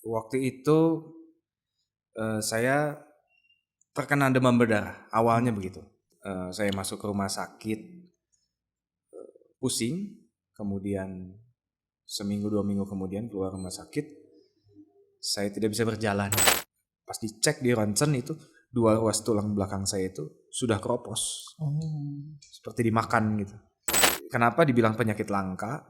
Waktu itu saya terkena demam berdarah, awalnya begitu. Saya masuk ke rumah sakit, pusing, kemudian seminggu 2 minggu kemudian keluar rumah sakit, saya tidak bisa berjalan. Pas dicek di ronsen itu 2 ruas tulang belakang saya itu sudah keropos, seperti dimakan gitu. Kenapa dibilang penyakit langka?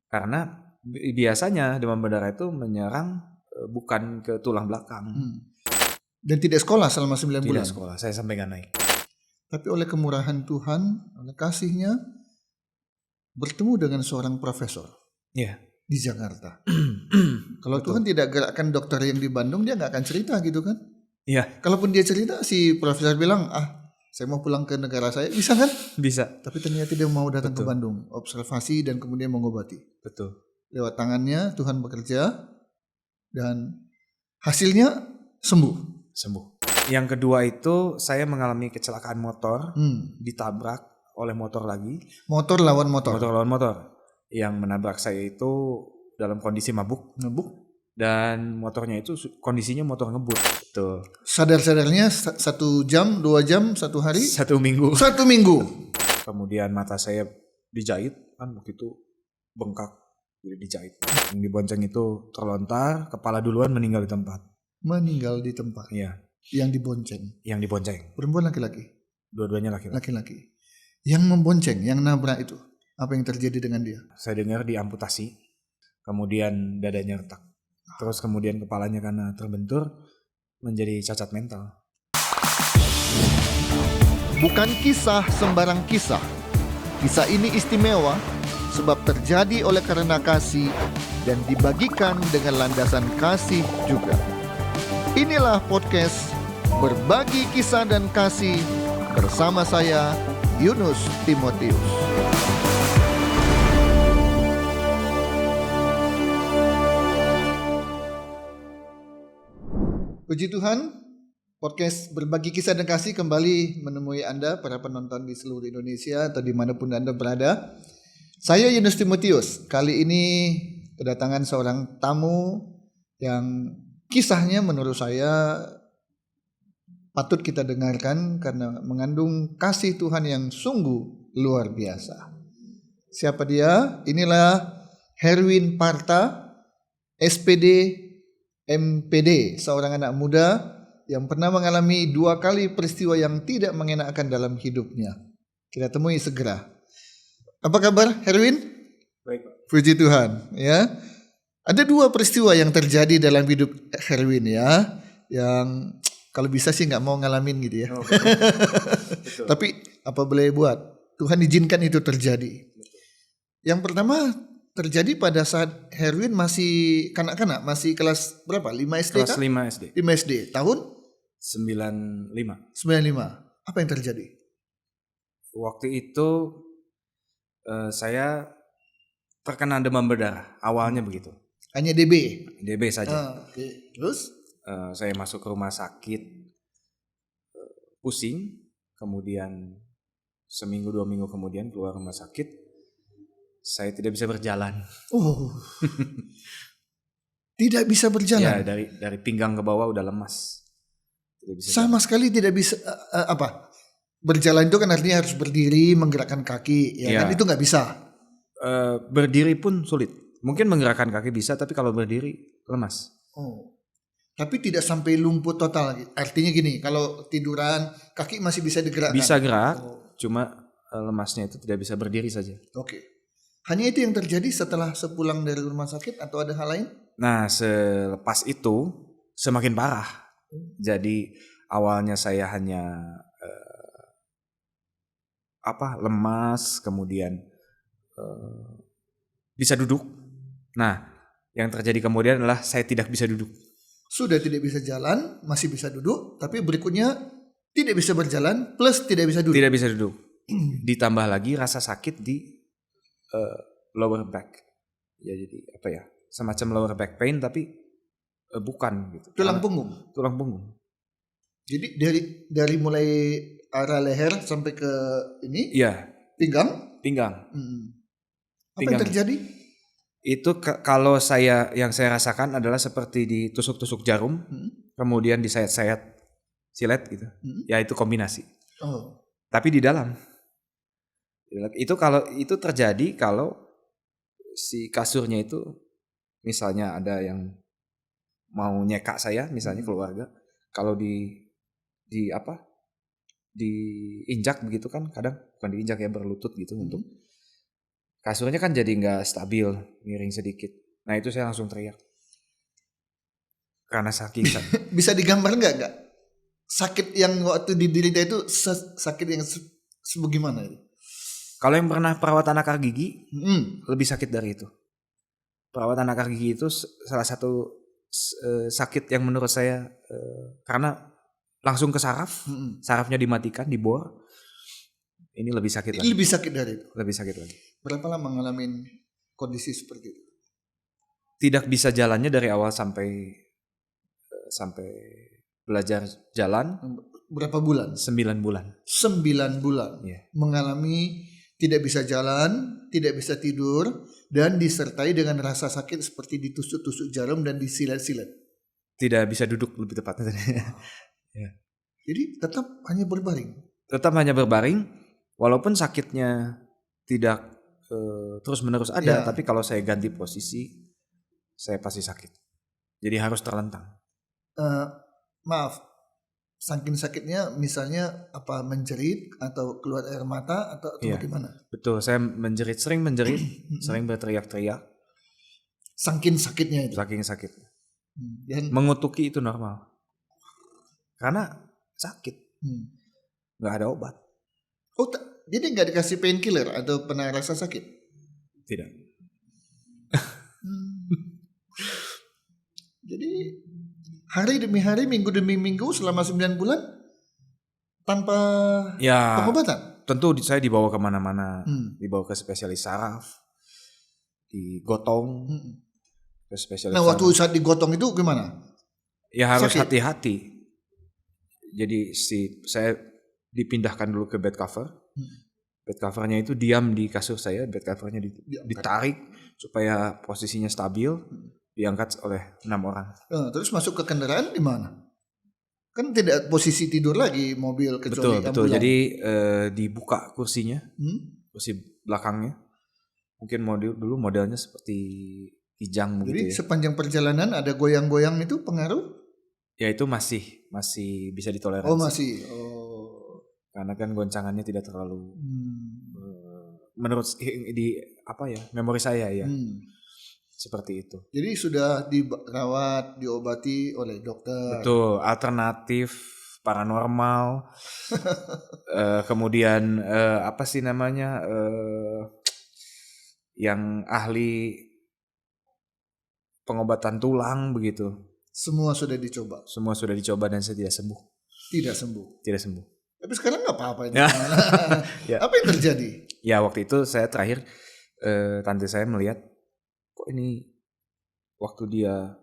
Karena biasanya demam berdarah itu menyerang bukan ke tulang belakang. Dan tidak sekolah selama 9 bulan. Tidak sekolah, saya sampai nggak naik. Tapi oleh kemurahan Tuhan, oleh kasih-Nya, bertemu dengan seorang profesor Iya. di Jakarta. Kalau Tuhan tidak gerakkan dokter yang di Bandung, dia nggak akan cerita gitu kan? Iya. Kalaupun dia cerita, si profesor bilang, saya mau pulang ke negara saya, bisa kan? Bisa. Tapi ternyata dia mau datang ke Bandung, observasi dan kemudian mengobati. Betul. Lewat tangannya Tuhan bekerja dan hasilnya sembuh. Yang kedua itu saya mengalami kecelakaan motor, ditabrak oleh motor lagi. Motor lawan motor. Motor lawan motor. Yang menabrak saya itu dalam kondisi mabuk. Dan motornya itu kondisinya motor ngebut. Betul. Sadar-sadarnya 1 jam, 2 jam, 1 hari? 1 minggu. 1 minggu. Kemudian mata saya dijahit, kan waktu itu bengkak, jadi dijahit. Yang dibonceng itu terlontar, kepala duluan meninggal di tempat. Meninggal di tempat. Iya. Yang dibonceng. Yang dibonceng. Perempuan laki-laki? Dua-duanya laki-laki. Laki-laki. Yang membonceng, yang nabrak itu, apa yang terjadi dengan dia? Saya dengar diamputasi, kemudian dadanya retak. Terus kemudian kepalanya karena terbentur menjadi cacat mental. Bukan kisah sembarang kisah. Kisah ini istimewa sebab terjadi oleh karena kasih dan dibagikan dengan landasan kasih juga. Inilah podcast Berbagi Kisah dan Kasih bersama saya, Yunus Timotius. Puji Tuhan, podcast Berbagi Kisah dan Kasih kembali menemui Anda, para penonton di seluruh Indonesia atau dimanapun Anda berada. Saya Yunus Timotius. Kali ini kedatangan seorang tamu yang kisahnya menurut saya patut kita dengarkan karena mengandung kasih Tuhan yang sungguh luar biasa. Siapa dia? Inilah Herwin Parta, SPD MPD, seorang anak muda yang pernah mengalami 2 kali peristiwa yang tidak mengenakan dalam hidupnya. Kita temui segera. Apa kabar Herwin? Baik, Pak. Puji Tuhan, ya. Ada 2 peristiwa yang terjadi dalam hidup Herwin ya, yang kalau bisa sih nggak mau ngalamin gitu ya. Betul. Tapi apa boleh buat? Tuhan izinkan itu terjadi. Yang pertama terjadi pada saat Herwin masih kanak-kanak, masih kelas berapa? 5 SD Kelas kan? 5 SD. 5 SD. Tahun 95. 95. Apa yang terjadi? Waktu itu saya terkena demam berdarah, awalnya begitu. Hanya DB? DB saja. Okay. Terus? Saya masuk ke rumah sakit, pusing, kemudian seminggu 2 minggu kemudian keluar rumah sakit, saya tidak bisa berjalan. Tidak bisa berjalan? Ya, dari pinggang ke bawah udah lemas. Tidak bisa sama sekali tidak bisa berjalan itu kan artinya harus berdiri, menggerakkan kaki, ya. Kan itu nggak bisa. Berdiri pun sulit. Mungkin menggerakkan kaki bisa, tapi kalau berdiri lemas. Tapi tidak sampai lumpuh total. Artinya gini, kalau tiduran kaki masih bisa digerakkan. Bisa gerak, cuma lemasnya itu tidak bisa berdiri saja. Oke. Hanya itu yang terjadi setelah sepulang dari rumah sakit atau ada hal lain? Nah, selepas itu semakin parah. Jadi awalnya saya hanya lemas, kemudian bisa duduk. Nah, yang terjadi kemudian adalah saya tidak bisa duduk. Sudah tidak bisa jalan, masih bisa duduk, tapi berikutnya tidak bisa berjalan plus tidak bisa duduk. Tidak bisa duduk. Ditambah lagi rasa sakit di lower back. Ya, jadi apa ya? Semacam lower back pain tapi bukan gitu. Tulang punggung. Tulang punggung. Jadi dari mulai arah leher sampai ke ini? Iya. Pinggang. Apa yang terjadi? Itu kalau yang saya rasakan adalah seperti ditusuk-tusuk jarum, kemudian disayat-sayat silet gitu. Ya itu kombinasi. Oh. Tapi di dalam. Itu terjadi kalau si kasurnya itu misalnya ada yang mau nyekak saya, misalnya keluarga, kalau diinjak begitu kan, kadang bukan diinjak ya, berlutut gitu untuk kasurnya kan jadi nggak stabil, miring sedikit. Nah itu saya langsung teriak karena saking Bisa digambar nggak sakit yang waktu diderita itu sakit yang sebagaimana itu? Kalau yang pernah perawat anak gigi lebih sakit dari itu. Perawat anak gigi itu salah satu sakit yang menurut saya karena langsung ke saraf, sarafnya dimatikan, dibor. Ini lebih sakit lagi. Lebih sakit dari itu. Lebih sakit lagi. Berapa lama ngalamin kondisi seperti itu? Tidak bisa jalannya dari awal sampai belajar jalan. Berapa bulan? 9 bulan. 9 bulan. Yeah. Mengalami tidak bisa jalan, tidak bisa tidur, dan disertai dengan rasa sakit seperti ditusuk-tusuk jarum dan disilet-silet. Tidak bisa duduk lebih tepatnya. Ya. Jadi tetap hanya berbaring. Tetap hanya berbaring, walaupun sakitnya tidak terus-menerus ada, tapi kalau saya ganti posisi, saya pasti sakit. Jadi harus terlentang. Maaf, saking sakitnya misalnya apa menjerit atau keluar air mata atau bagaimana? Betul, saya sering menjerit, sering berteriak-teriak. Saking sakitnya itu. Saking sakit. Dan mengutuki itu normal. Karena sakit. Nggak ada obat. Oh, jadi nggak dikasih painkiller atau pernah rasa sakit? Tidak. Jadi hari demi hari, minggu demi minggu selama 9 bulan tanpa pengobatan? Tentu saya dibawa kemana-mana, dibawa ke spesialis saraf, digotong ke spesialis. Nah waktu saat digotong itu gimana? Ya harus hati-hati. Jadi saya dipindahkan dulu ke bed cover. Bed covernya itu diam di kasur saya, bed covernya ditarik supaya posisinya stabil. Diangkat oleh 6 orang. Terus masuk ke kendaraan di mana? Kan tidak posisi tidur lagi mobil kecuali betul. Jadi dibuka kursinya, kursi belakangnya. Mungkin dulu modelnya seperti kijang begitu. Jadi sepanjang perjalanan ada goyang-goyang itu pengaruh? Ya itu masih bisa ditoleransi. Oh masih. Karena kan goncangannya tidak terlalu menurut memori saya ya. Seperti itu. Jadi sudah dirawat, diobati oleh dokter. Betul, alternatif paranormal. Kemudian apa sih namanya? Yang ahli pengobatan tulang begitu. Semua sudah dicoba. Semua sudah dicoba dan saya tidak sembuh. Tidak sembuh. Tidak sembuh. Tapi sekarang nggak apa-apa ini. Apa yang terjadi? Ya waktu itu saya terakhir tante saya melihat kok ini waktu dia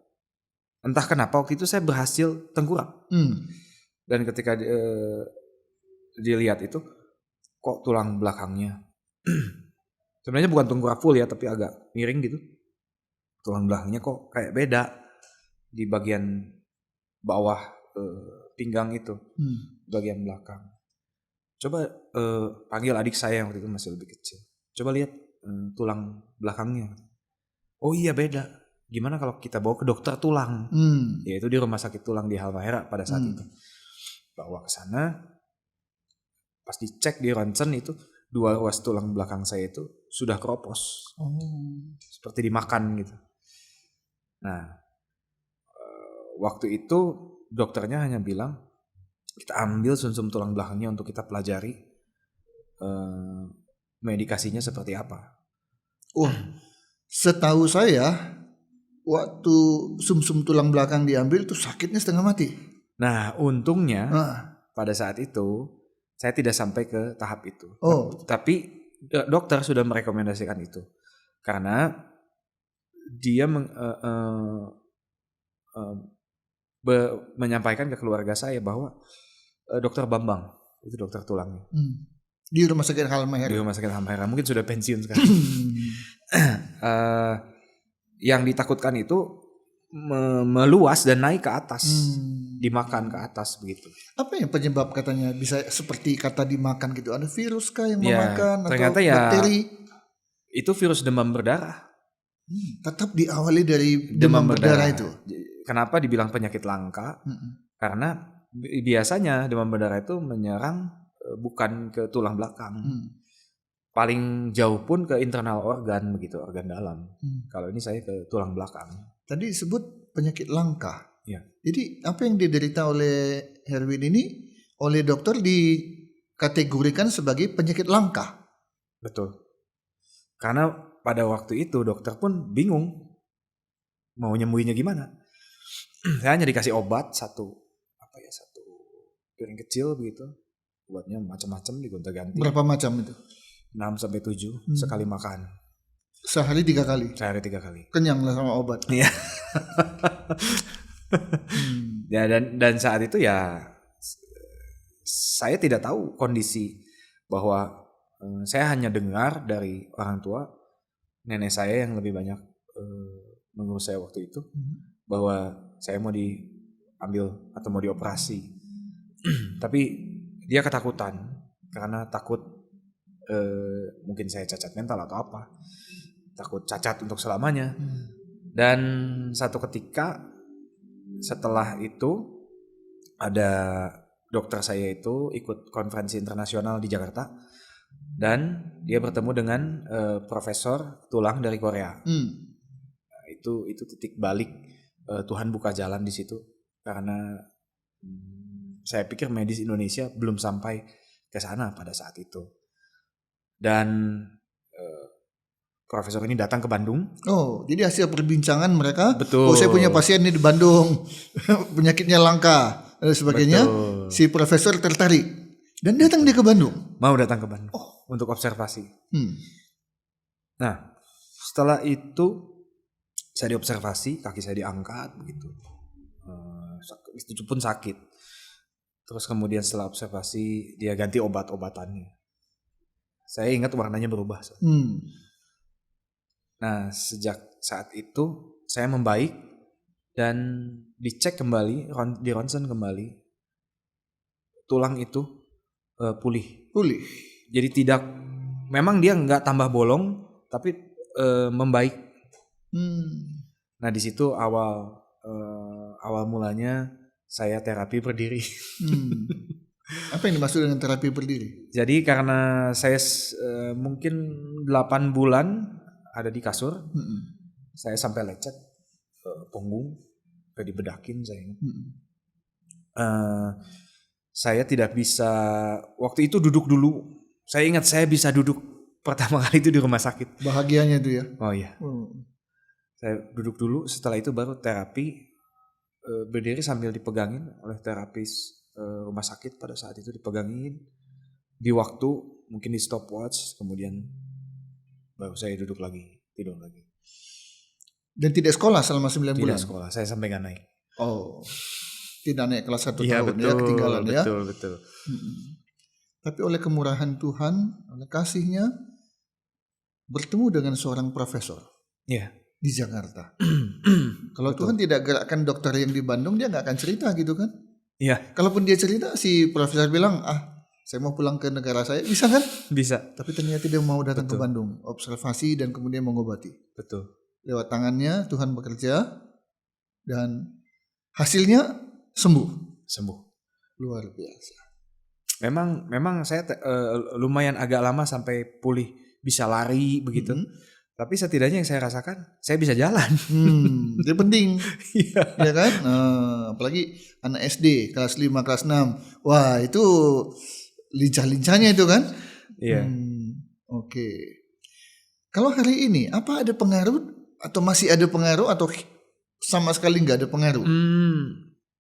entah kenapa waktu itu saya berhasil tengkurap. Dan ketika dilihat itu kok tulang belakangnya sebenarnya bukan tengkurap full ya tapi agak miring gitu. Tulang belakangnya kok kayak beda di bagian bawah pinggang itu, bagian belakang. Coba panggil adik saya yang waktu itu masih lebih kecil. Coba lihat tulang belakangnya. Oh iya beda. Gimana kalau kita bawa ke dokter tulang? Yaitu di rumah sakit tulang di Halmahera pada saat itu. Bawa ke sana, pas dicek di ronsen itu 2 ruas tulang belakang saya itu sudah keropos, seperti dimakan gitu. Nah, waktu itu dokternya hanya bilang kita ambil sumsum tulang belakangnya untuk kita pelajari medikasinya seperti apa. Setahu saya waktu sumsum tulang belakang diambil tuh sakitnya setengah mati. Nah untungnya pada saat itu saya tidak sampai ke tahap itu. Tapi dokter sudah merekomendasikan itu karena dia menyampaikan ke keluarga saya bahwa dokter Bambang itu dokter tulangnya. Di rumah sakit Halmahera. Di rumah sakit Halmahera mungkin sudah pensiun sekarang. yang ditakutkan itu meluas dan naik ke atas, dimakan ke atas begitu. Apa yang penyebab katanya bisa seperti kata dimakan gitu? Ada virus kah yang Ya, memakan atau ternyata ya bakteri? itu virus demam berdarah. Tetap diawali dari demam berdarah itu. Kenapa dibilang penyakit langka? Karena biasanya demam berdarah itu menyerang bukan ke tulang belakang. Paling jauh pun ke internal organ begitu, organ dalam. Kalau ini saya ke tulang belakang. Tadi disebut penyakit langka. Ya. Jadi apa yang diderita oleh Herwin ini oleh dokter dikategorikan sebagai penyakit langka. Betul. Karena pada waktu itu dokter pun bingung mau nyembuhinnya gimana. Saya hanya dikasih obat satu piring kecil begitu. Obatnya macam-macam digonta-ganti. Berapa macam itu? 6-7 sekali makan. Sehari 3 kali. Sehari 3 kali. Kenyang lah sama obat. Iya. Ya dan saat itu ya saya tidak tahu kondisi bahwa saya hanya dengar dari orang tua nenek saya yang lebih banyak mengurus saya waktu itu bahwa saya mau diambil atau mau dioperasi. Tapi dia ketakutan karena takut mungkin saya cacat mental atau apa. Takut cacat untuk selamanya. Dan satu ketika setelah itu ada dokter saya itu ikut konferensi internasional di Jakarta dan dia bertemu dengan profesor tulang dari Korea. Nah, itu titik balik Tuhan buka jalan di situ karena saya pikir medis Indonesia belum sampai ke sana pada saat itu. Dan profesor ini datang ke Bandung. Oh, jadi hasil perbincangan mereka. Betul. Oh, saya punya pasien ini di Bandung, penyakitnya langka dan sebagainya. Betul. Si profesor tertarik dan datang dia ke Bandung. Mau datang ke Bandung untuk observasi. Nah, setelah itu saya diobservasi, kaki saya diangkat begitu. Itu pun sakit. Terus kemudian setelah observasi dia ganti obat-obatannya. Saya ingat warnanya berubah. Nah, sejak saat itu saya membaik dan dicek kembali, di ronsen kembali, tulang itu pulih. Jadi memang dia nggak tambah bolong, tapi membaik. Nah, di situ awal mulanya saya terapi berdiri. Apa yang dimaksud dengan terapi berdiri? Jadi karena saya mungkin 8 bulan ada di kasur, saya sampai lecet punggung, sampai dibedakin saya ingat. Saya tidak bisa waktu itu duduk dulu. Saya ingat saya bisa duduk pertama kali itu di rumah sakit. Bahagianya itu ya. Oh iya. Saya duduk dulu, setelah itu baru terapi berdiri sambil dipegangin oleh terapis rumah sakit pada saat itu, dipegangin di waktu mungkin di stopwatch, kemudian baru saya duduk lagi, tidur lagi. Dan tidak sekolah selama 9 bulan? Tidak sekolah, saya sampai gak naik. Oh, tidak naik kelas 1 ya, tahun betul, ya, ketinggalan ya. Betul. Tapi oleh kemurahan Tuhan, oleh kasihnya, bertemu dengan seorang profesor di Jakarta. Kalau Tuhan tidak gerakkan dokter yang di Bandung, dia gak akan cerita gitu kan? Iya. Kalaupun dia cerita, si profesor bilang, saya mau pulang ke negara saya, bisa kan? Bisa. Tapi ternyata dia mau datang ke Bandung, observasi dan kemudian mengobati. Betul. Lewat tangannya Tuhan bekerja dan hasilnya sembuh. Luar biasa. Memang saya lumayan agak lama sampai pulih, bisa lari begitu. Tapi setidaknya yang saya rasakan, saya bisa jalan. Itu penting. Ya kan? Apalagi anak SD kelas 5, kelas 6. Wah, itu lincah-lincahnya itu kan? Iya. Oke. Kalau hari ini apa ada pengaruh atau masih ada pengaruh atau sama sekali nggak ada pengaruh?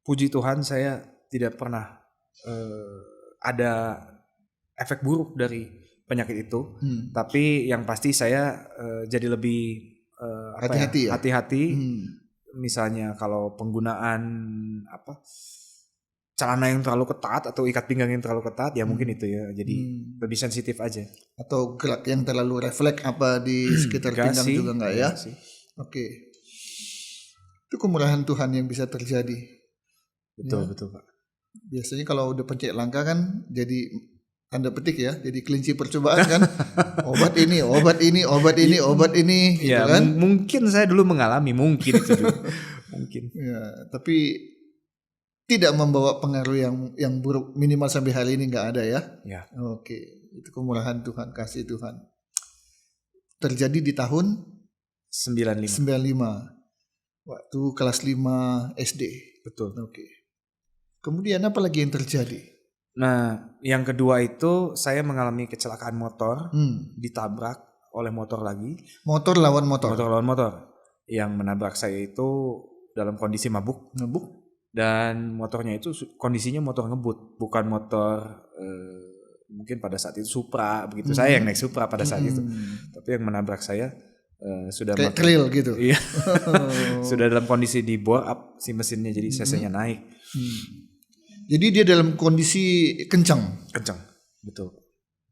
Puji Tuhan saya tidak pernah ada efek buruk dari penyakit itu. Tapi yang pasti saya jadi lebih hati-hati. Misalnya kalau penggunaan celana yang terlalu ketat atau ikat pinggang yang terlalu ketat, ya mungkin itu ya. Jadi lebih sensitif aja. Atau gerak yang terlalu refleks di sekitar pinggang juga enggak ya? Oke. Itu kemurahan Tuhan yang bisa terjadi. Betul, Ya. betul Pak. Biasanya kalau udah pencet langka kan jadi tanda petik ya, jadi kelinci percobaan kan. obat ini, gitu Ya, kan. mungkin saya dulu mengalami, mungkin itu juga. Mungkin. Ya, tapi tidak membawa pengaruh yang buruk, minimal sampai hari ini nggak ada ya. Ya, Oke, itu kemurahan Tuhan, kasih Tuhan. Terjadi di tahun 95. 95 waktu kelas 5 SD. Betul. Oke. Kemudian apa lagi yang terjadi? Nah, yang kedua itu saya mengalami kecelakaan motor, ditabrak oleh motor lagi. Motor lawan motor. Motor lawan motor. Yang menabrak saya itu dalam kondisi mabuk. Dan motornya itu kondisinya motor ngebut, bukan motor mungkin pada saat itu Supra begitu. Saya yang naik Supra pada saat itu. Tapi yang menabrak saya sudah kayak trail gitu. Iya. Sudah dalam kondisi di bore up si mesinnya, jadi cc-nya naik. Jadi dia dalam kondisi kencang. Betul.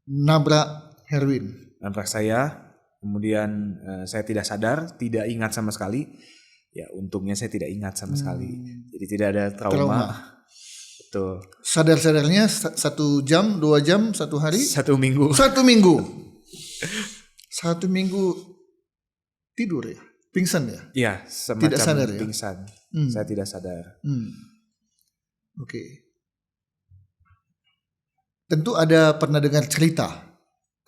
Nabrak Herwin. Nabrak saya, kemudian saya tidak sadar, tidak ingat sama sekali. Ya untungnya saya tidak ingat sama sekali. Jadi tidak ada trauma. Betul. Sadar-sadarnya 1 jam, 2 jam, 1 hari? 1 minggu. 1 minggu. 1 minggu tidur ya? Pingsan ya? Iya, semacam tidak sadar ya? pingsan. Saya tidak sadar. Oke. Tentu ada pernah dengar cerita,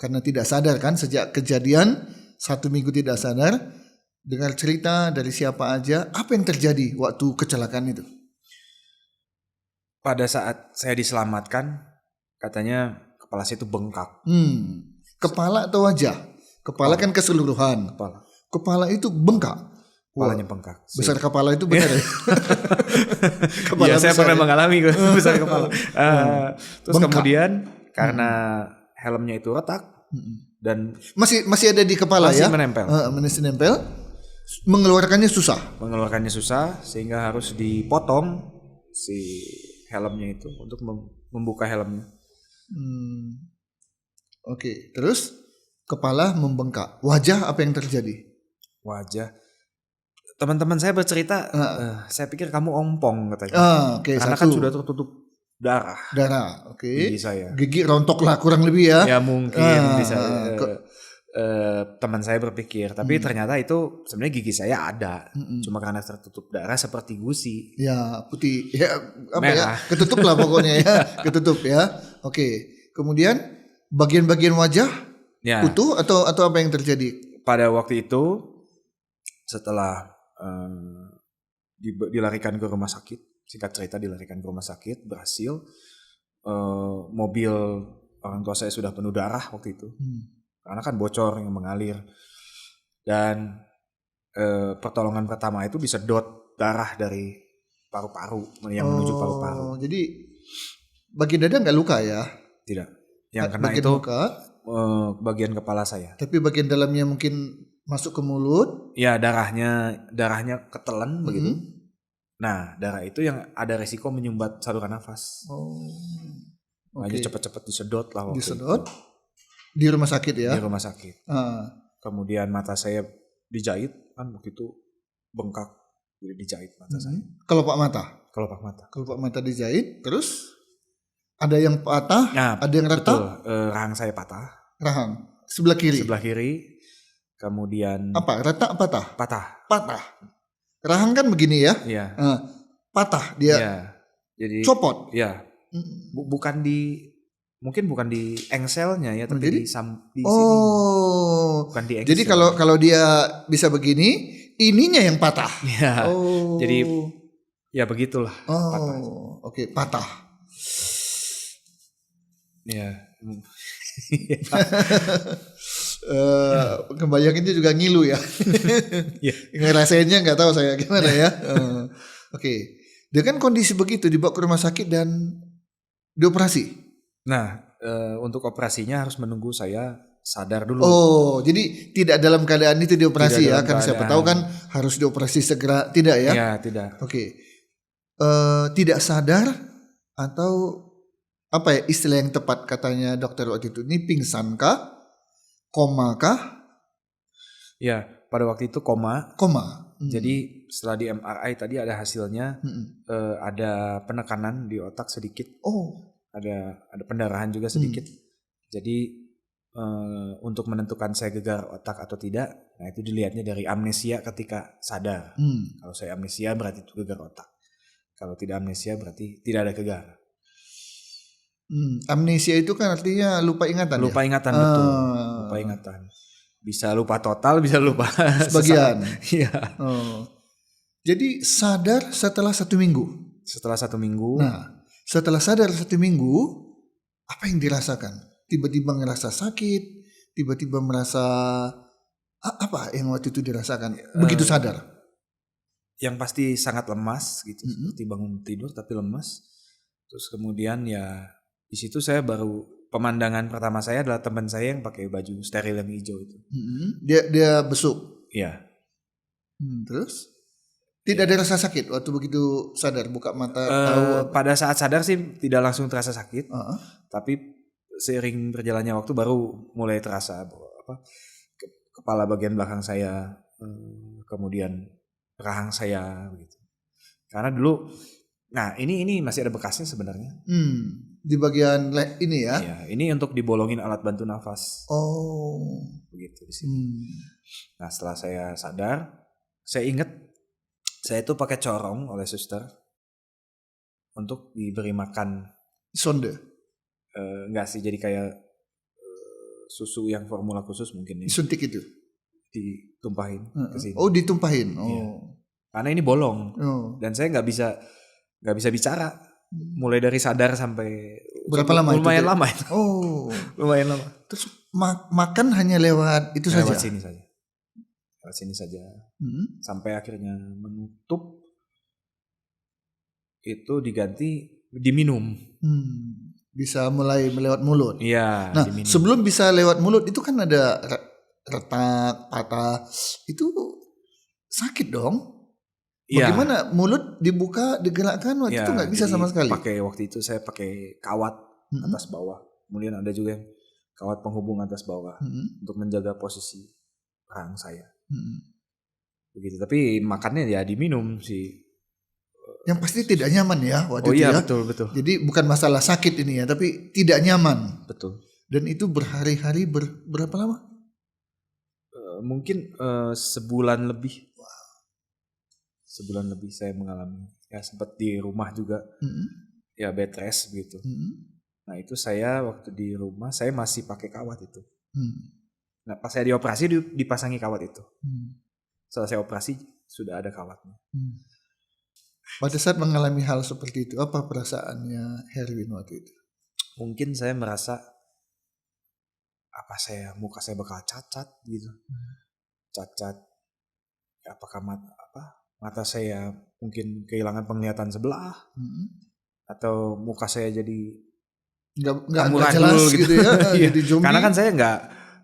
karena tidak sadar kan sejak kejadian 1 minggu tidak sadar. Dengar cerita dari siapa aja, apa yang terjadi waktu kecelakaan itu? Pada saat saya diselamatkan, katanya kepala saya itu bengkak. Kepala atau wajah? Kepala kan keseluruhan. Kepala itu bengkak. Kepalanya bengkak. Besar kepala itu benar ya? Iya, saya pernah mengalami besar kepala. Terus bengkak. Kemudian karena helmnya itu retak dan masih ada di kepala masih ya? Menempel. Masih menempel. Mengeluarkannya susah sehingga harus dipotong si helmnya itu untuk membuka helmnya. Oke, terus kepala membengkak. Wajah apa yang terjadi? Wajah, teman-teman saya bercerita, saya pikir kamu ompong katanya. Karena kan sudah tertutup darah. Oke. Gigi saya. Gigi rontok lah kurang lebih ya. Ya mungkin bisa. Teman saya berpikir, tapi ternyata itu sebenarnya gigi saya ada, cuma karena tertutup darah seperti gusi. Ya putih, ya apa merah. Ya, ketutup lah pokoknya ya, ketutup ya. Oke, kemudian bagian-bagian wajah utuh atau apa yang terjadi? Pada waktu itu setelah dilarikan ke rumah sakit, singkat cerita dilarikan ke rumah sakit, berhasil. Mobil orang tua saya sudah penuh darah waktu itu. Karena kan bocor yang mengalir, dan pertolongan pertama itu disedot darah dari paru-paru yang menuju paru-paru. Jadi bagian dada nggak luka ya? Tidak, yang kena bagian itu luka, bagian kepala saya. Tapi bagian dalamnya mungkin masuk ke mulut. Ya darahnya ketelan begitu. Nah darah itu yang ada resiko menyumbat saluran nafas. Makanya cepat-cepat disedot lah waktu disedot. Itu. Di rumah sakit ya? Di rumah sakit. Kemudian mata saya dijahit, kan waktu itu bengkak, jadi dijahit mata saya. Kelopak mata dijahit, terus ada yang patah, ada yang retak. Betul, rahang saya patah. Rahang sebelah kiri. Kemudian apa? Retak patah. Rahang kan begini ya? Iya. Patah dia. Iya. Jadi copot. Iya. Mungkin bukan di engselnya ya, tapi di sini. Bukan di engsel. Jadi kalau dia bisa begini, ininya yang patah. Ya. Jadi ya begitulah. Patah. Oke, patah. Ya. Kebayanginnya juga ngilu ya. Ngerasainnya nggak tahu saya gimana ya. Oke. Dengan kondisi begitu dibawa ke rumah sakit dan dioperasi. Nah, untuk operasinya harus menunggu saya sadar dulu. Jadi tidak dalam keadaan itu dioperasi ya, karena siapa tahu kan harus dioperasi segera, tidak ya? Ya, tidak. Oke. Tidak sadar atau apa ya istilah yang tepat katanya dokter waktu itu? Ini pingsan kah? Koma kah? Ya, pada waktu itu koma. Jadi setelah di MRI tadi ada hasilnya, ada penekanan di otak sedikit, Oh. ada pendarahan juga sedikit. Jadi untuk menentukan saya gegar otak atau tidak, nah itu dilihatnya dari amnesia ketika sadar. Kalau saya amnesia berarti itu gegar otak. Kalau tidak amnesia berarti tidak ada gegar. Amnesia itu kan artinya lupa ingatan. Lupa ingatan, betul. Lupa ingatan. Bisa lupa total, bisa lupa sebagian. Iya. Jadi sadar setelah 1 minggu. Setelah 1 minggu. Nah, setelah sadar 1 minggu, apa yang dirasakan? Tiba-tiba ngerasa sakit, tiba-tiba merasa apa yang waktu itu dirasakan? Begitu sadar. Yang pasti sangat lemas gitu, seperti bangun tidur tapi lemas. Terus kemudian ya di situ saya baru, pemandangan pertama saya adalah teman saya yang pakai baju steril yang hijau itu. Dia besuk. Iya. Terus tidak ada rasa sakit waktu begitu sadar buka mata tahu. Pada saat sadar sih tidak langsung terasa sakit, tapi seiring berjalannya waktu baru mulai terasa kepala bagian belakang saya, kemudian rahang saya gitu. Karena dulu, nah ini masih ada bekasnya sebenarnya. Di bagian ini ya? Iya, ini untuk dibolongin alat bantu nafas. Oh, begitu di sini. Nah setelah saya sadar, saya ingat saya itu pakai corong oleh suster untuk diberi makan. Sonde? Enggak sih, jadi kayak susu yang formula khusus mungkin ya. Disuntik itu? Ditumpahin ke sini. Oh, ditumpahin. Oh. Iya. Karena ini bolong. Dan saya nggak bisa bicara. Mulai dari sadar sampai berapa lama? Lumayan lama itu. Oh, lumayan lama. Terus makan hanya lewat itu saja. Lewat sini saja. Sampai akhirnya menutup, itu diganti diminum. Bisa mulai melewat mulut. Iya. Nah, diminum. Sebelum bisa lewat mulut itu kan ada retak, patah. Itu sakit dong. Bagaimana mulut dibuka, digerakkan waktu itu nggak bisa sama sekali. Waktu itu saya pakai kawat atas bawah. Kemudian ada juga yang kawat penghubung atas bawah untuk menjaga posisi rahang saya. Begitu. Tapi makannya ya diminum sih. Yang pasti tidak nyaman ya waktu itu ya. Betul. Jadi bukan masalah sakit ini ya, tapi tidak nyaman. Betul. Dan itu berhari-hari berapa lama? Mungkin sebulan lebih. Sebulan lebih saya mengalami. Ya sempat di rumah juga. Ya bed rest gitu. Nah itu saya waktu di rumah saya masih pakai kawat itu. Nah pas saya dioperasi dipasangi kawat itu. Setelah saya operasi sudah ada kawatnya. Pada saat mengalami hal seperti itu, apa perasaannya Herwin waktu itu? Mungkin saya merasa muka saya bakal cacat gitu. Cacat. Apakah mata saya mungkin kehilangan penglihatan sebelah, atau muka saya jadi nggak jelas gitu ya. Jadi zombie. Karena kan saya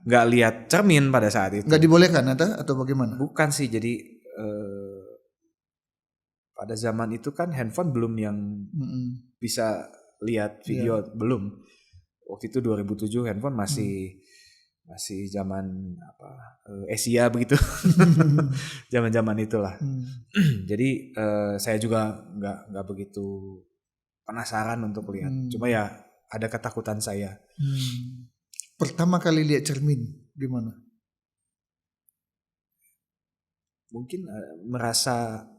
nggak lihat cermin pada saat itu. Nggak dibolehkan atau bagaimana? Bukan sih, jadi pada zaman itu kan handphone belum yang bisa lihat video, belum. Waktu itu 2007 handphone masih zaman Asia begitu. Zaman-zaman itulah. Jadi saya juga nggak begitu penasaran untuk lihat. Cuma ya ada ketakutan saya. Pertama kali lihat cermin gimana? Mungkin merasa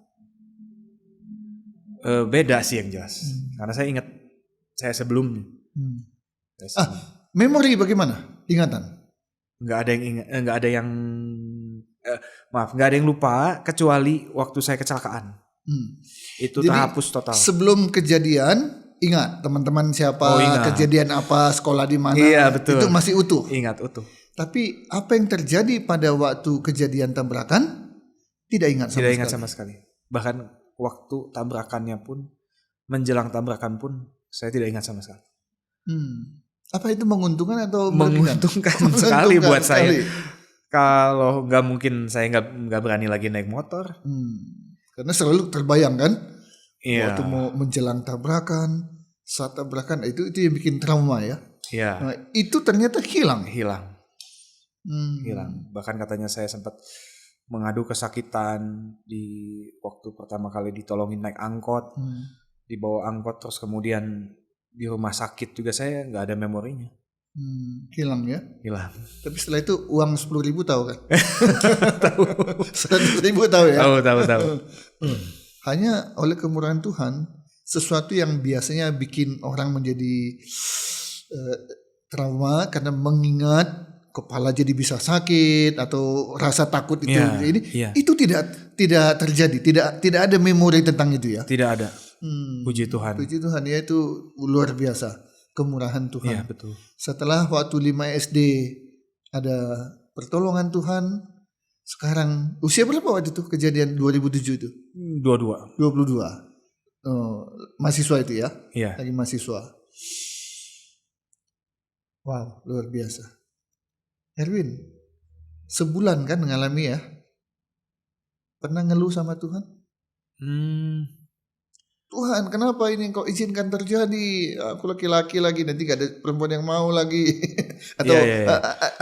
beda sih yang jelas. Karena saya ingat saya sebelumnya. Memori bagaimana? Ingatan? Nggak ada yang lupa kecuali waktu saya kecelakaan. Itu jadi, terhapus total. Sebelum kejadian ingat teman-teman siapa, kejadian apa, sekolah di mana, betul. Itu masih utuh. Ingat utuh. Tapi apa yang terjadi pada waktu kejadian tabrakan tidak ingat sama sekali. Bahkan waktu tabrakannya pun, menjelang tabrakan pun saya tidak ingat sama sekali. Apa itu menguntungkan atau menguntungkan sekali buat saya. Kalau nggak mungkin saya nggak berani lagi naik motor. Karena selalu terbayang kan, waktu mau menjelang tabrakan, saat tabrakan itu yang bikin trauma ya. Nah, itu ternyata hilang. Hilang. Bahkan katanya saya sempat mengadu kesakitan di waktu pertama kali ditolongin naik angkot, dibawa angkot, terus kemudian di rumah sakit juga saya nggak ada memorinya. Hilang ya. Hilang. Tapi setelah itu uang 10.000 tahu kan? Tahu. 100.000 tahu ya. Tahu. Hanya oleh kemurahan Tuhan, sesuatu yang biasanya bikin orang menjadi trauma karena mengingat kepala jadi bisa sakit atau rasa takut itu itu tidak terjadi, tidak ada memori tentang itu ya. Tidak ada. Puji Tuhan. Puji Tuhan ya, itu luar biasa kemurahan Tuhan. Iya, betul. Setelah waktu 5 SD ada pertolongan Tuhan. Sekarang usia berapa waktu itu kejadian 2007 itu? 22. Mahasiswa itu ya? Iya. Lagi mahasiswa. Wow, luar biasa. Erwin, sebulan kan mengalami ya? Pernah ngeluh sama Tuhan? Tuhan, kenapa ini kau izinkan terjadi? Aku laki-laki lagi, nanti gak ada perempuan yang mau lagi. Atau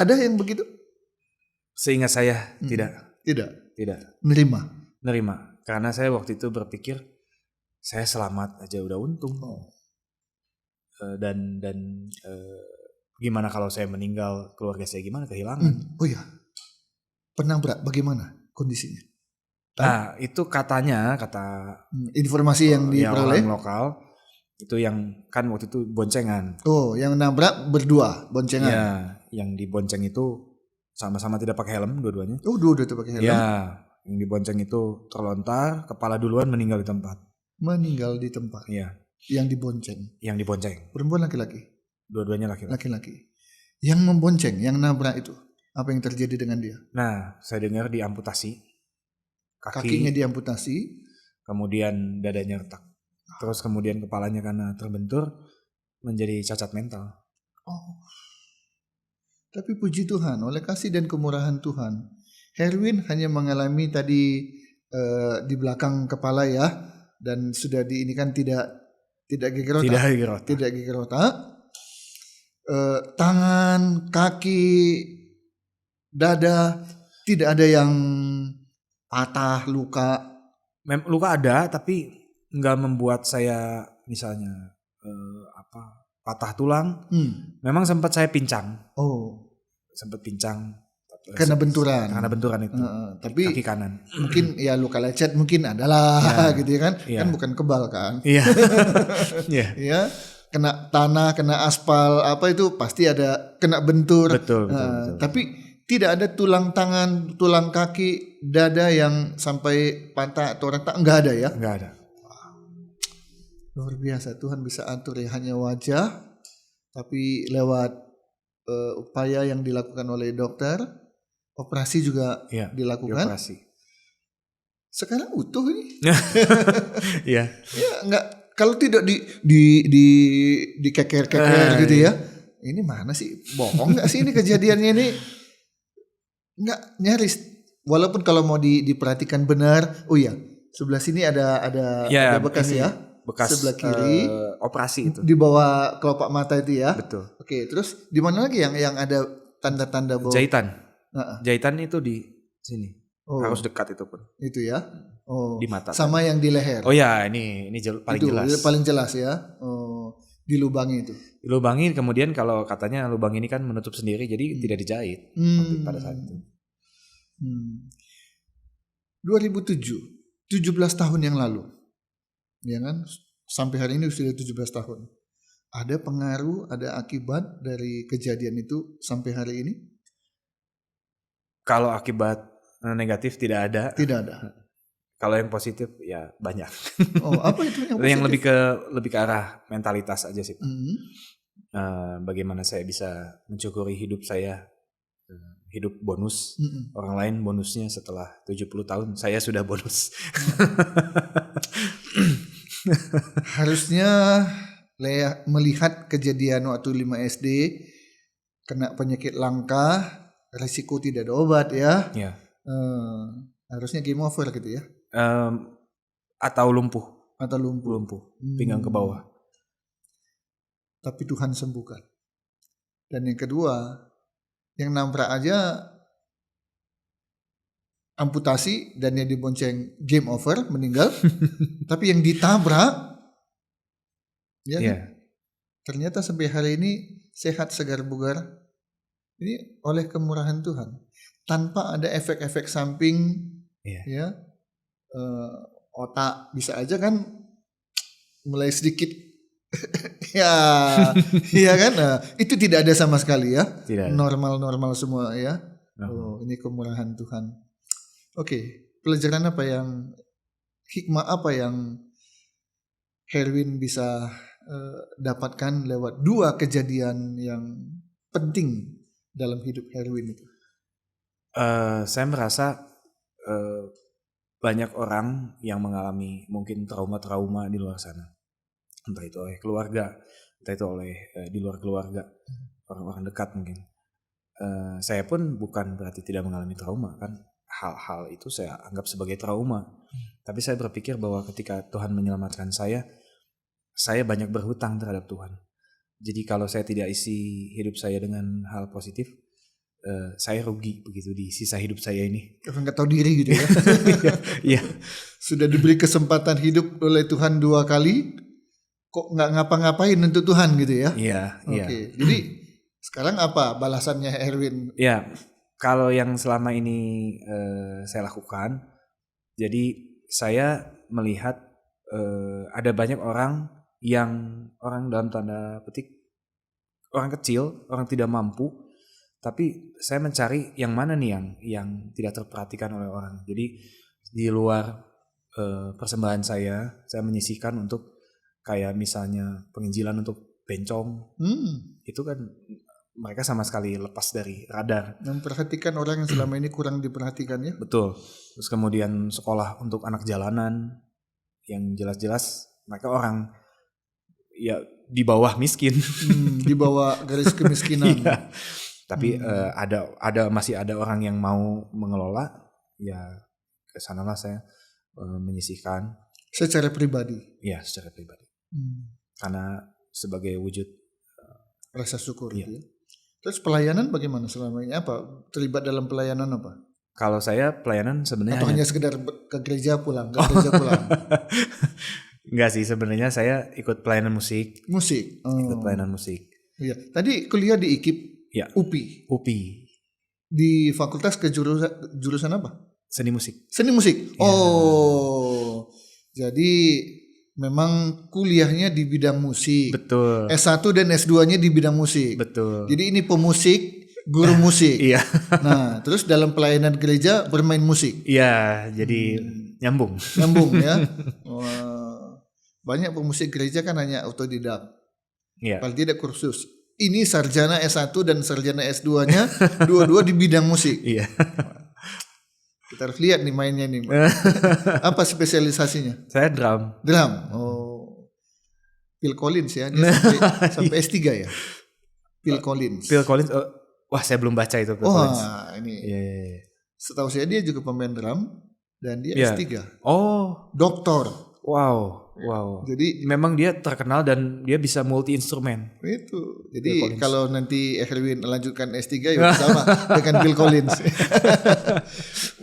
ada yang begitu? Seingat saya tidak. Nerima. Karena saya waktu itu berpikir saya selamat aja udah untung. Dan gimana kalau saya meninggal, keluarga saya gimana, kehilangan. Oh ya, pernah bagaimana kondisinya? Nah itu kata informasi yang diperoleh orang lokal itu, yang kan waktu itu boncengan. Oh, yang nabrak berdua boncengan. Ya, yang dibonceng itu sama-sama tidak pakai helm dua-duanya. Oh, dua-dua tidak pakai helm. Ya, yang dibonceng itu terlontar, kepala duluan, meninggal di tempat. Iya. Yang dibonceng. Perempuan laki-laki. Dua-duanya laki-laki. Yang membonceng, yang nabrak itu, apa yang terjadi dengan dia? Nah, saya dengar diamputasi. Kakinya diamputasi. Kemudian dadanya retak. Terus kemudian kepalanya karena terbentur menjadi cacat mental. Oh. Tapi puji Tuhan, oleh kasih dan kemurahan Tuhan, Erwin hanya mengalami tadi di belakang kepala ya, dan sudah ini kan tidak gigi otak. Tangan, kaki, dada tidak ada yang patah, luka. Luka ada, tapi nggak membuat saya misalnya patah tulang. Memang sempat saya pincang. Oh, sempat pincang karena benturan. Itu. Tapi kaki kanan. Mungkin ya luka lecet mungkin adalah gitu ya kan. Kan bukan kebal kan. Iya. Iya. Kena tanah, kena aspal apa itu pasti ada kena bentur. Betul. Tapi tidak ada tulang tangan, tulang kaki, dada yang sampai patah atau retak, enggak ada ya? Enggak ada. Luar biasa, Tuhan bisa atur ya, hanya wajah, tapi lewat upaya yang dilakukan oleh dokter, operasi juga dilakukan. Operasi. Sekarang utuh ini. Iya. Ya enggak, kalau tidak di keker gitu ya. Ini mana sih? Bohong enggak sih ini kejadiannya ini? Enggak, nyaris. Walaupun kalau mau diperhatikan benar, oh iya, sebelah sini ada bekas ya. Bekas sebelah kiri operasi itu. Di bawah kelopak mata itu ya. Betul. Oke, terus di mana lagi yang ada tanda-tanda bahwa jahitan itu di sini. Harus dekat itu pun. Itu ya. Oh. Di mata. Sama yang di leher. Oh ya, ini paling jelas. Itu paling jelas ya. Oh, dilubangi itu. Dilubangi, kemudian kalau katanya lubang ini kan menutup sendiri, jadi tidak dijahit pada saat itu. 2007, 17 tahun yang lalu. Ya kan? Sampai hari ini sudah 17 tahun. Ada pengaruh, ada akibat dari kejadian itu sampai hari ini? Kalau akibat negatif tidak ada. Tidak ada. Kalau yang positif ya banyak. Oh, apa itu yang positif? Yang lebih ke arah mentalitas aja sih. Bagaimana saya bisa mensyukuri hidup saya, hidup bonus. Orang lain bonusnya setelah 70 tahun, saya sudah bonus. Harusnya Lea melihat kejadian waktu 5 SD, kena penyakit langka, resiko tidak ada obat ya. Harusnya game over gitu ya. Atau lumpuh. Pinggang ke bawah. Tapi Tuhan sembuhkan. Dan yang kedua, yang nabrak aja amputasi dan yang dibonceng game over, meninggal. Tapi yang ditabrak, ya kan? Iya. Ternyata sampai hari ini sehat, segar, bugar. Ini oleh kemurahan Tuhan, tanpa ada efek-efek samping. Iya. Ya, otak bisa aja kan mulai sedikit ya, iya kan? Nah, itu tidak ada sama sekali ya. Tidak. Normal semua ya. Oh, ini kemurahan Tuhan. Oke, pelajaran apa yang, hikmah apa yang Herwin bisa dapatkan lewat dua kejadian yang penting dalam hidup Herwin itu? Saya merasa banyak orang yang mengalami mungkin trauma-trauma di luar sana, entah itu oleh keluarga, entah itu oleh di luar keluarga, orang-orang dekat mungkin. Saya pun bukan berarti tidak mengalami trauma kan, hal-hal itu saya anggap sebagai trauma. Tapi saya berpikir bahwa ketika Tuhan menyelamatkan saya banyak berhutang terhadap Tuhan. Jadi kalau saya tidak isi hidup saya dengan hal positif, saya rugi begitu di sisa hidup saya ini. Karena nggak tahu diri gitu ya. Iya. Sudah diberi kesempatan hidup oleh Tuhan 2 kali, kok nggak ngapa-ngapain untuk Tuhan gitu ya. Iya. Oke. Jadi sekarang apa balasannya Herwin? Ya, kalau yang selama ini saya lakukan, jadi saya melihat ada banyak orang dalam tanda petik, orang kecil, orang tidak mampu, tapi saya mencari yang mana nih yang tidak terperhatikan oleh orang. Jadi di luar persembahan saya menyisihkan untuk kayak misalnya penginjilan untuk bencong. Itu kan mereka sama sekali lepas dari radar. Memperhatikan orang yang selama ini kurang diperhatikan ya. Betul. Terus kemudian sekolah untuk anak jalanan yang jelas-jelas mereka orang ya di bawah miskin. Di bawah garis kemiskinan. Iya. Tapi masih ada orang yang mau mengelola, ya kesanalah saya menyisihkan. Secara pribadi. Ya, secara pribadi. Karena sebagai wujud rasa syukur. Iya. Gitu ya. Terus pelayanan bagaimana selama ini? Apa terlibat dalam pelayanan apa? Kalau saya pelayanan sebenarnya atau hanya sekedar ke gereja pulang, pulang. Enggak sih, sebenarnya saya ikut pelayanan musik. Ikut pelayanan musik. Iya. Tadi kuliah di IKIP. Ya. UPI. Di fakultas jurusan apa? Seni musik. Ya. Oh. Jadi memang kuliahnya di bidang musik. Betul. S1 dan S2-nya di bidang musik. Betul. Jadi ini pemusik, guru musik. Iya. Nah, terus dalam pelayanan gereja bermain musik. Iya, jadi nyambung ya. Banyak pemusik gereja kan hanya autodidak. Iya. Kalau tidak kursus. Ini sarjana S1 dan sarjana S2-nya dua-dua di bidang musik. Iya. Kita harus lihat nih mainnya nih. Apa spesialisasinya? Saya drum. Oh. Phil Collins ya. Dia sampai S3 ya. Phil Collins. Wah, saya belum baca itu. Ini. Yeah. Setahu saya dia juga pemain drum dan dia S3. Oh, doktor. Wow. Jadi memang dia terkenal dan dia bisa multi instrumen. Itu. Jadi kalau nanti Herwin lanjutkan S3 ya sama dengan Phil Collins.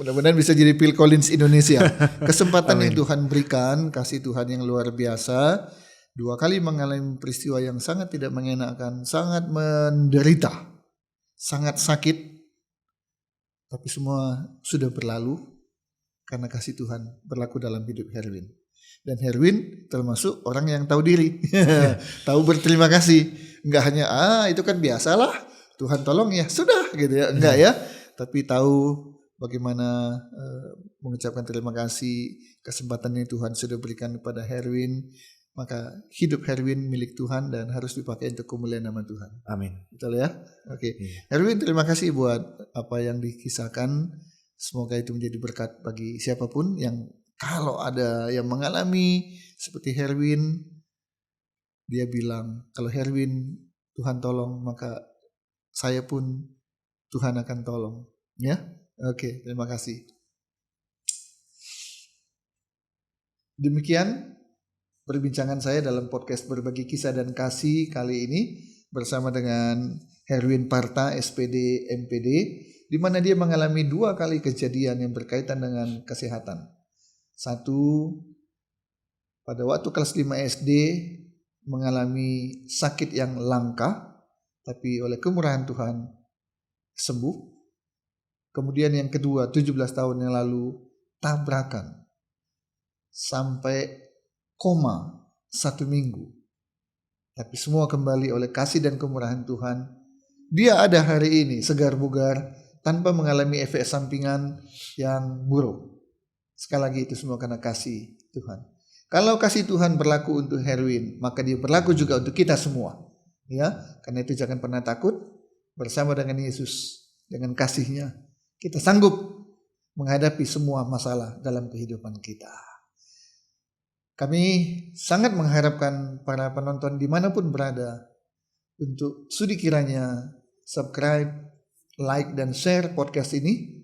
Mudah-mudahan bisa jadi Phil Collins Indonesia. Kesempatan yang Tuhan berikan, kasih Tuhan yang luar biasa. 2 kali mengalami peristiwa yang sangat tidak mengenakan, sangat menderita, sangat sakit. Tapi semua sudah berlalu karena kasih Tuhan berlaku dalam hidup Herwin. Dan Herwin termasuk orang yang tahu diri, tahu berterima kasih. Enggak hanya itu kan biasalah, Tuhan tolong ya sudah gitu ya, enggak ya. Tapi tahu bagaimana mengucapkan terima kasih kesempatan yang Tuhan sudah berikan kepada Herwin. Maka hidup Herwin milik Tuhan dan harus dipakai untuk kemuliaan nama Tuhan. Amin. Betul ya? Oke. Herwin, terima kasih buat apa yang dikisahkan. Semoga itu menjadi berkat bagi siapapun yang kalau ada yang mengalami seperti Herwin, dia bilang, kalau Herwin Tuhan tolong, maka saya pun Tuhan akan tolong. Ya, oke, terima kasih. Demikian perbincangan saya dalam podcast Berbagi Kisah dan Kasih kali ini bersama dengan Herwin Parta, SPD, MPD. di mana dia mengalami 2 kali kejadian yang berkaitan dengan kesehatan. Satu, pada waktu kelas 5 SD mengalami sakit yang langka, tapi oleh kemurahan Tuhan sembuh. Kemudian yang kedua, 17 tahun yang lalu tabrakan sampai koma 1 minggu. Tapi semua kembali oleh kasih dan kemurahan Tuhan. Dia ada hari ini segar bugar tanpa mengalami efek sampingan yang buruk. Sekali lagi itu semua karena kasih Tuhan. Kalau kasih Tuhan berlaku untuk Herwin, maka dia berlaku juga untuk kita semua. Ya, karena itu jangan pernah takut. Bersama dengan Yesus, dengan kasih-Nya, kita sanggup menghadapi semua masalah dalam kehidupan kita. Kami sangat mengharapkan para penonton dimanapun berada untuk sudi kiranya subscribe, like, dan share podcast ini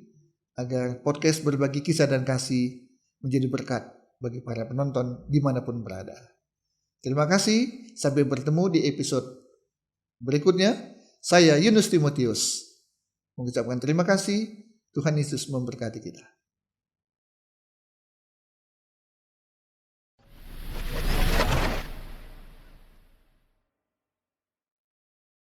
agar podcast berbagi kisah dan kasih menjadi berkat bagi para penonton dimanapun berada. Terima kasih, sampai bertemu di episode berikutnya. Saya Yunus Timotius mengucapkan terima kasih. Tuhan Yesus memberkati kita.